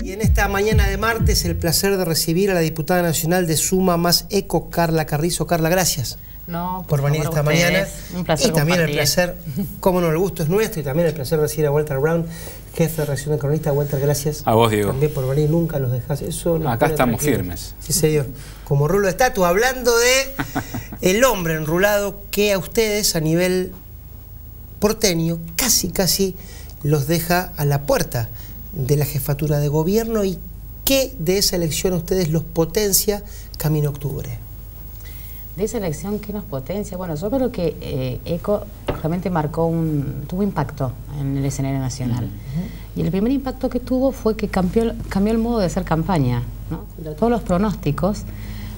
Y en esta mañana de martes, el placer de recibir a la diputada nacional de Suma Más Eco, Carla Carrizo. Carla, gracias por venir esta mañana. Un placer. Y también el placer, cómo no, el gusto es nuestro, y también el placer de recibir a Walter Brown, jefe de redacción de Cronista. Walter, gracias. A vos, Diego. También por venir, nunca nos dejás. Eso nos Acá estamos tranquilos. firmes. Sí, señor. Como rulo de estatua, hablando de el hombre enrulado que a ustedes a nivel porteño casi los deja a la puerta de la jefatura de gobierno, y qué de esa elección a ustedes los potencia camino a octubre. De esa elección, ¿qué nos potencia? Bueno, yo creo que ECO realmente tuvo impacto en el escenario nacional. Y el primer impacto que tuvo fue que cambió el modo de hacer campaña, ¿no? De todos los pronósticos,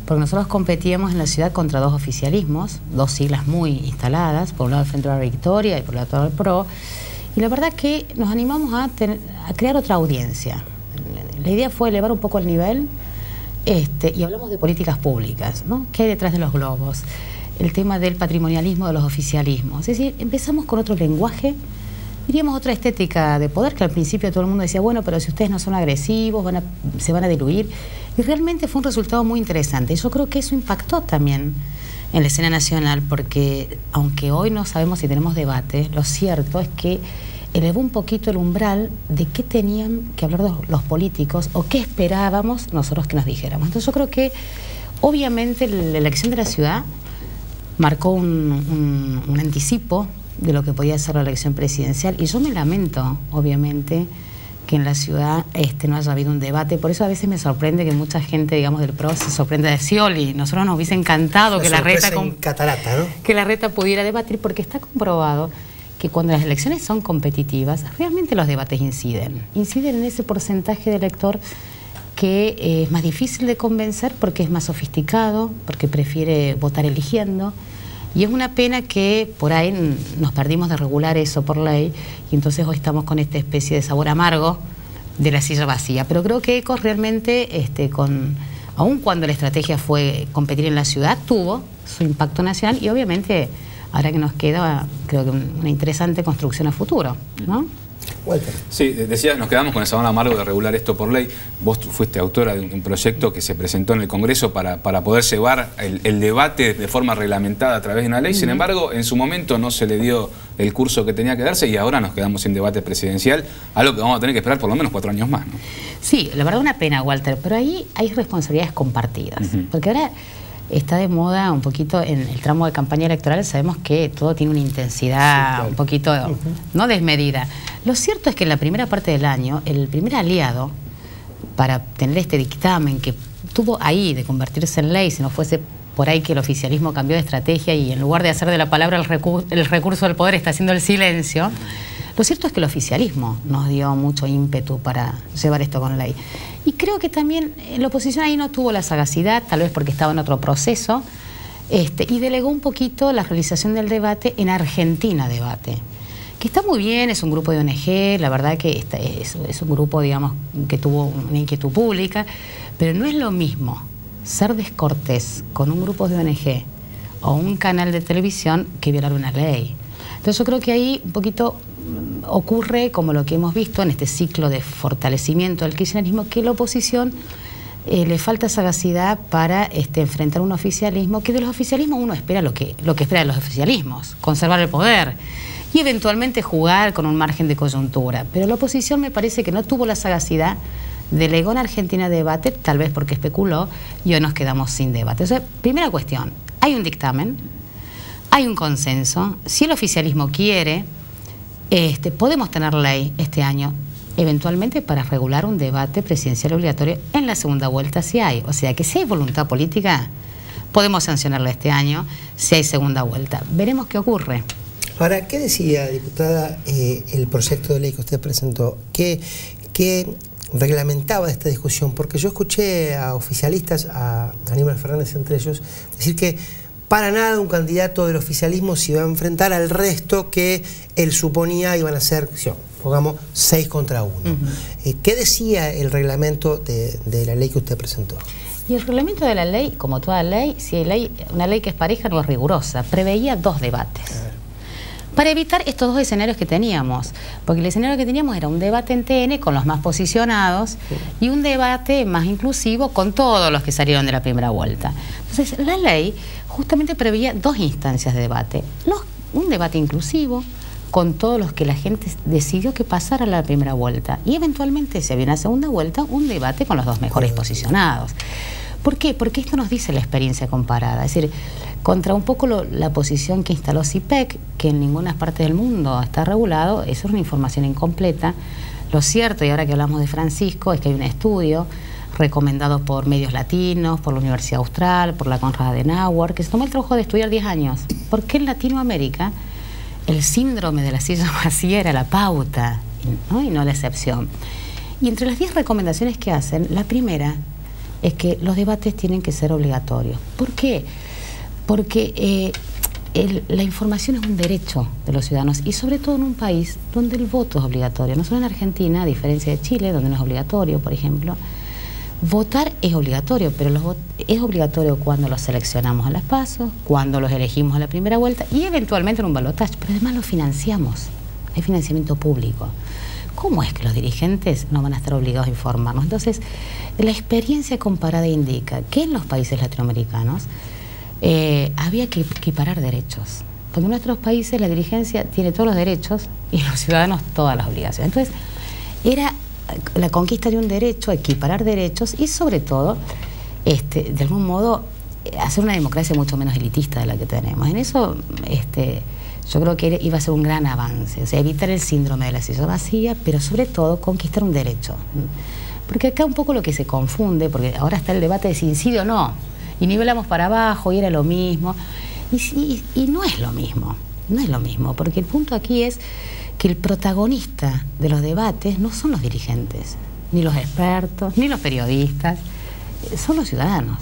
porque nosotros competíamos en la ciudad contra dos oficialismos, dos siglas muy instaladas, por un lado el Frente de la Victoria y por el otro el PRO. Y la verdad que nos animamos a crear otra audiencia. La idea fue elevar un poco el nivel, y hablamos de políticas públicas, ¿no? ¿Qué hay detrás de los globos? El tema del patrimonialismo de los oficialismos. Es decir, empezamos con otro lenguaje, diríamos otra estética de poder, que al principio todo el mundo decía, bueno, pero si ustedes no son agresivos, se van a diluir. Y realmente fue un resultado muy interesante. Y yo creo que eso impactó también en la escena nacional, porque aunque hoy no sabemos si tenemos debate, lo cierto es que elevó un poquito el umbral de qué tenían que hablar los políticos o qué esperábamos nosotros que nos dijéramos. Entonces yo creo que obviamente la elección de la ciudad marcó un anticipo de lo que podía ser la elección presidencial, y yo me lamento, obviamente, que en la ciudad no haya habido un debate. Por eso a veces me sorprende que mucha gente, digamos, del PRO se sorprenda de Scioli. Nosotros nos hubiese encantado que la Reta pudiera debatir, porque está comprobado que cuando las elecciones son competitivas, realmente los debates inciden en ese porcentaje de elector que es más difícil de convencer, porque es más sofisticado, porque prefiere votar eligiendo. Y es una pena que por ahí nos perdimos de regular eso por ley, y entonces hoy estamos con esta especie de sabor amargo de la silla vacía. Pero creo que ECO realmente, aun cuando la estrategia fue competir en la ciudad, tuvo su impacto nacional, y obviamente ahora que nos queda, creo que una interesante construcción a futuro, ¿no? Walter. Sí, decía, nos quedamos con el sabor amargo de regular esto por ley. Vos fuiste autora de un proyecto que se presentó en el Congreso para poder llevar el debate de forma reglamentada a través de una ley. Sin embargo, en su momento no se le dio el curso que tenía que darse, y ahora nos quedamos sin debate presidencial, algo que vamos a tener que esperar por lo menos 4 años más, ¿no? Sí, la verdad una pena, Walter, pero ahí hay responsabilidades compartidas. Porque ahora está de moda un poquito en el tramo de campaña electoral, sabemos que todo tiene una intensidad un poquito no desmedida. Lo cierto es que en la primera parte del año, el primer aliado para tener este dictamen que tuvo ahí de convertirse en ley, si no fuese por ahí que el oficialismo cambió de estrategia y en lugar de hacer de la palabra el recurso del poder está haciendo el silencio, lo cierto es que el oficialismo nos dio mucho ímpetu para llevar esto con ley. Y creo que también la oposición ahí no tuvo la sagacidad, tal vez porque estaba en otro proceso, y delegó un poquito la realización del debate en Argentina Debate, que está muy bien, es un grupo de ONG, la verdad que es un grupo, digamos, que tuvo una inquietud pública, pero no es lo mismo ser descortés con un grupo de ONG o un canal de televisión que violar una ley. Entonces yo creo que ahí un poquito ocurre como lo que hemos visto en este ciclo de fortalecimiento del kirchnerismo, que la oposición le falta sagacidad para enfrentar un oficialismo, que de los oficialismos uno espera lo que espera de los oficialismos, conservar el poder y eventualmente jugar con un margen de coyuntura. Pero la oposición me parece que no tuvo la sagacidad, delegó en Argentina Debate, tal vez porque especuló, y hoy nos quedamos sin debate. O sea, primera cuestión, hay un dictamen, hay un consenso, si el oficialismo quiere, podemos tener ley este año, eventualmente para regular un debate presidencial obligatorio en la segunda vuelta si hay. O sea que si hay voluntad política, podemos sancionarla este año si hay segunda vuelta. Veremos qué ocurre. Ahora, ¿qué decía, diputada, el proyecto de ley que usted presentó? ¿Qué reglamentaba esta discusión? Porque yo escuché a oficialistas, a Aníbal Fernández entre ellos, decir que para nada un candidato del oficialismo se iba a enfrentar al resto que él suponía iban a ser, pongamos, 6 contra 1. ¿Qué decía el reglamento de la ley que usted presentó? Y el reglamento de la ley, como toda ley, si hay una ley que es pareja no es rigurosa, preveía 2 debates. para evitar estos dos escenarios que teníamos. Porque el escenario que teníamos era un debate en TN con los más posicionados y un debate más inclusivo con todos los que salieron de la primera vuelta. Entonces, la ley justamente preveía dos instancias de debate. Un debate inclusivo con todos los que la gente decidió que pasara a la primera vuelta. Y eventualmente, si había una segunda vuelta, un debate con los dos mejores posicionados. ¿Por qué? Porque esto nos dice la experiencia comparada. Es decir, contra un poco la posición que instaló CIPEC, que en ninguna parte del mundo está regulado, eso es una información incompleta. Lo cierto, y ahora que hablamos de Francisco, es que hay un estudio recomendado por medios latinos, por la Universidad Austral, por la Konrad Adenauer, que se tomó el trabajo de estudiar 10 años. ¿Por qué en Latinoamérica el síndrome de la silla vacía era la pauta, ¿no? Y no la excepción? Y entre las 10 recomendaciones que hacen, la primera es que los debates tienen que ser obligatorios. ¿Por qué? Porque la información es un derecho de los ciudadanos y sobre todo en un país donde el voto es obligatorio. No solo en Argentina, a diferencia de Chile, donde no es obligatorio, por ejemplo. Votar es obligatorio, pero es obligatorio cuando los seleccionamos a las PASO, cuando los elegimos a la primera vuelta y eventualmente en un balotaje, pero además los financiamos. Hay financiamiento público. ¿Cómo es que los dirigentes no van a estar obligados a informarnos? Entonces, la experiencia comparada indica que en los países latinoamericanos había que equiparar derechos. Porque en nuestros países la dirigencia tiene todos los derechos y los ciudadanos todas las obligaciones. Entonces, era la conquista de un derecho, equiparar derechos y sobre todo, de algún modo, hacer una democracia mucho menos elitista de la que tenemos. En eso, yo creo que iba a ser un gran avance. O sea, evitar el síndrome de la silla vacía, pero sobre todo conquistar un derecho. Porque acá un poco lo que se confunde, porque ahora está el debate de si incide o no, y nivelamos para abajo y era lo mismo, y no es lo mismo, no es lo mismo, porque el punto aquí es que el protagonista de los debates no son los dirigentes, ni los expertos, ni los periodistas, son los ciudadanos,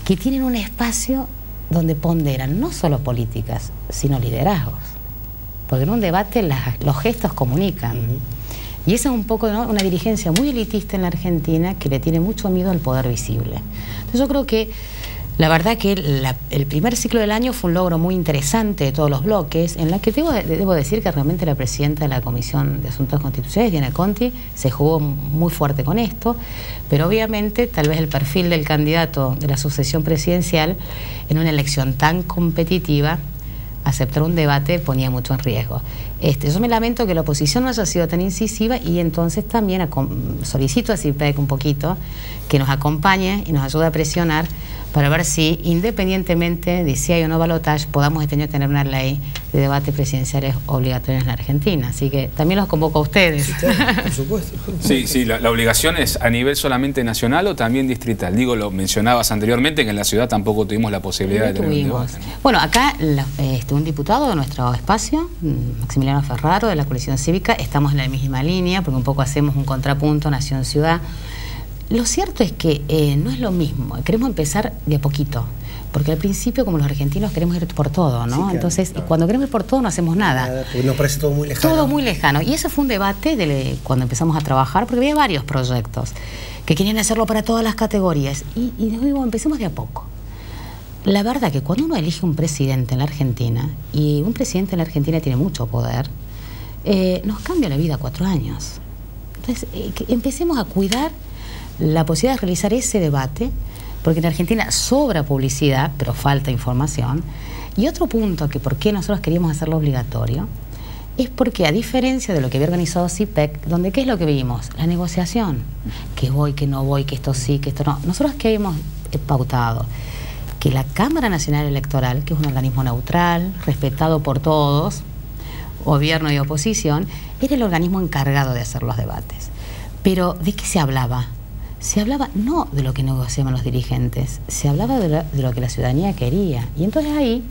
que tienen un espacio donde ponderan no solo políticas, sino liderazgos, porque en un debate los gestos comunican. Y esa es un poco, ¿no?, una dirigencia muy elitista en la Argentina que le tiene mucho miedo al poder visible. Entonces yo creo que la verdad que el primer ciclo del año fue un logro muy interesante de todos los bloques, en la que debo decir que realmente la presidenta de la Comisión de Asuntos Constitucionales, Diana Conti, se jugó muy fuerte con esto, pero obviamente tal vez el perfil del candidato de la sucesión presidencial en una elección tan competitiva, aceptar un debate ponía mucho en riesgo. Yo me lamento que la oposición no haya sido tan incisiva y entonces también solicito a CIPEC un poquito que nos acompañe y nos ayude a presionar para ver si, independientemente de si hay o no balotaje, podamos este año tener una ley de debates presidenciales obligatorios en la Argentina. Así que también los convoco a ustedes. Sí, claro, por supuesto. Sí, la obligación es a nivel solamente nacional o también distrital. Digo, lo mencionabas anteriormente, que en la ciudad tampoco tuvimos la posibilidad de tener un debate. Bueno, acá un diputado de nuestro espacio, Maximiliano Ferraro, de la Coalición Cívica, estamos en la misma línea, porque un poco hacemos un contrapunto nación-ciudad. Lo cierto es que no es lo mismo, queremos empezar de a poquito, porque al principio, como los argentinos, queremos ir por todo, ¿no? Sí, claro, entonces, claro, cuando queremos ir por todo no hacemos nada. Porque nos parece todo muy lejano. Todo muy lejano. Y eso fue un debate cuando empezamos a trabajar, porque había varios proyectos que querían hacerlo para todas las categorías. Y digo, empecemos de a poco. La verdad que cuando uno elige un presidente en la Argentina, y un presidente en la Argentina tiene mucho poder, nos cambia la vida 4 años. Entonces, empecemos a cuidar la posibilidad de realizar ese debate, porque en Argentina sobra publicidad, pero falta información. Y otro punto que por qué nosotros queríamos hacerlo obligatorio es porque, a diferencia de lo que había organizado CIPEC, donde ¿qué es lo que vimos? La negociación, que voy, que no voy, que esto sí, que esto no. Nosotros que hemos pautado que la Cámara Nacional Electoral, que es un organismo neutral, respetado por todos, gobierno y oposición, era el organismo encargado de hacer los debates. Pero ¿de qué se hablaba? Se hablaba no de lo que negociaban los dirigentes, se hablaba de lo que la ciudadanía quería. Y entonces ahí,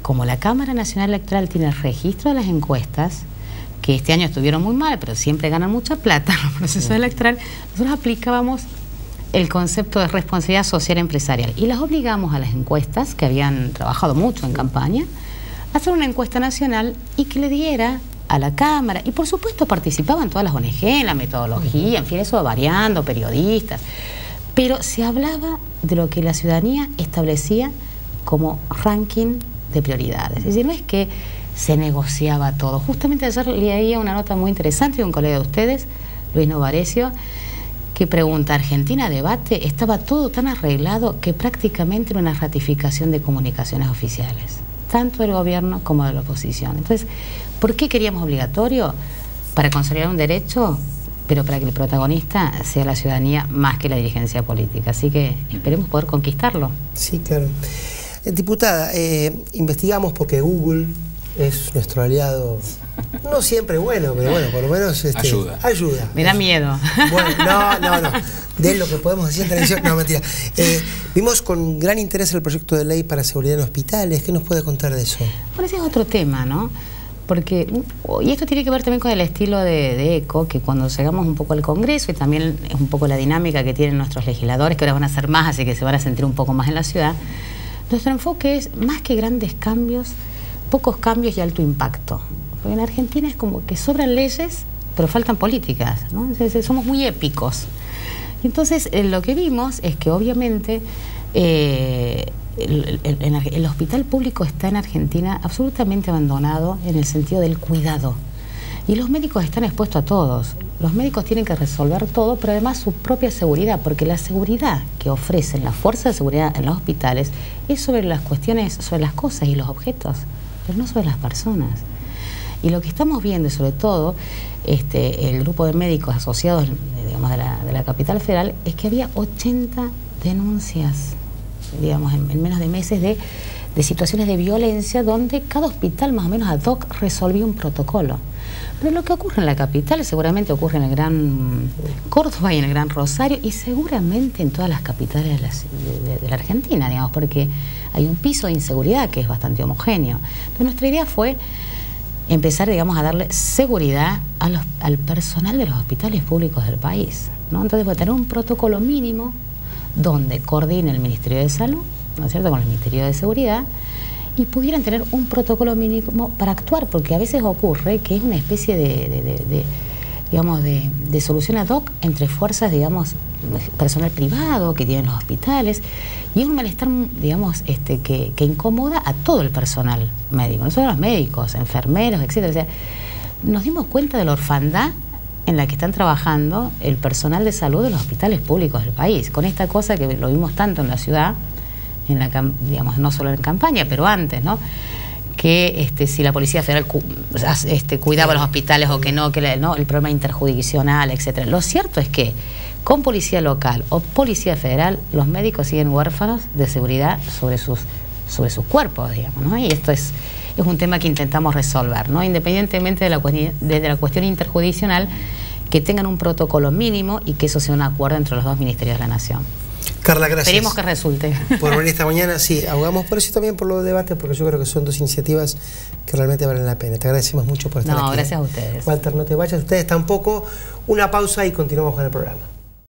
como la Cámara Nacional Electoral tiene el registro de las encuestas, que este año estuvieron muy mal, pero siempre ganan mucha plata en los procesos electorales, nosotros aplicábamos el concepto de responsabilidad social empresarial y las obligamos a las encuestas, que habían trabajado mucho en campaña, a hacer una encuesta nacional y que le diera a la Cámara, y por supuesto participaban todas las ONG, la metodología, en fin, eso va variando, periodistas, pero se hablaba de lo que la ciudadanía establecía como ranking de prioridades. Es decir, no es que se negociaba todo. Justamente ayer leía una nota muy interesante de un colega de ustedes, Luis Novarecio, que pregunta, Argentina debate, estaba todo tan arreglado que prácticamente era una ratificación de comunicaciones oficiales, tanto del gobierno como de la oposición. Entonces, ¿por qué queríamos obligatorio? Para consolidar un derecho, pero para que el protagonista sea la ciudadanía más que la dirigencia política. Así que esperemos poder conquistarlo. Sí, claro. Diputada, investigamos porque Google es nuestro aliado, no siempre bueno, pero bueno, por lo menos ayuda. Me da miedo. Bueno, no. De lo que podemos decir en televisión, no, mentira. Vimos con gran interés el proyecto de ley para seguridad en hospitales. ¿Qué nos puede contar de eso? Bueno, ese es otro tema, ¿no? Porque, y esto tiene que ver también con el estilo de ECO, que cuando llegamos un poco al Congreso, y también es un poco la dinámica que tienen nuestros legisladores, que ahora van a ser más, así que se van a sentir un poco más en la ciudad, nuestro enfoque es más que grandes cambios, pocos cambios y alto impacto. Porque en Argentina es como que sobran leyes, pero faltan políticas, ¿no? Entonces, somos muy épicos. Y entonces, lo que vimos es que obviamente el hospital público está en Argentina absolutamente abandonado en el sentido del cuidado. Y los médicos están expuestos a todos. Los médicos tienen que resolver todo, pero además su propia seguridad, porque la seguridad que ofrecen las fuerzas de seguridad en los hospitales es sobre las cuestiones, sobre las cosas y los objetos, pero no sobre las personas. Y lo que estamos viendo, y sobre todo el grupo de médicos asociados, digamos, de la capital federal, es que había 80 denuncias, digamos, en menos de meses de situaciones de violencia donde cada hospital más o menos ad hoc resolvía un protocolo. Pero lo que ocurre en la capital seguramente ocurre en el Gran Córdoba y en el Gran Rosario y seguramente en todas las capitales de la Argentina, digamos, porque hay un piso de inseguridad que es bastante homogéneo. Entonces nuestra idea fue empezar, digamos, a darle seguridad al personal de los hospitales públicos del país, ¿no? Entonces, tener un protocolo mínimo donde coordine el Ministerio de Salud, ¿no es cierto?, con el Ministerio de Seguridad, y pudieran tener un protocolo mínimo para actuar, porque a veces ocurre que es una especie de solución ad hoc entre fuerzas, digamos, personal privado que tienen los hospitales, y es un malestar, digamos, que incomoda a todo el personal médico, no solo a los médicos, enfermeros, etcétera. O sea, nos dimos cuenta de la orfandad en la que están trabajando el personal de salud de los hospitales públicos del país, con esta cosa que lo vimos tanto en la ciudad, digamos, no solo en campaña, pero antes, ¿no? Que si la Policía Federal cuidaba los hospitales o que no, el problema interjurisdiccional, etcétera. Lo cierto es que con Policía Local o Policía Federal, los médicos siguen huérfanos de seguridad sobre sus cuerpos, digamos, ¿no? Y esto es un tema que intentamos resolver, ¿no? Independientemente de la cuestión interjurisdiccional, que tengan un protocolo mínimo y que eso sea un acuerdo entre los dos ministerios de la Nación. Carla, gracias. Esperemos que resulte. Por venir esta mañana, sí, abogamos por eso y también por los debates, porque yo creo que son dos iniciativas que realmente valen la pena. Te agradecemos mucho por estar aquí. No, gracias a ustedes. Walter, no te vayas, ustedes tampoco. Una pausa y continuamos con el programa.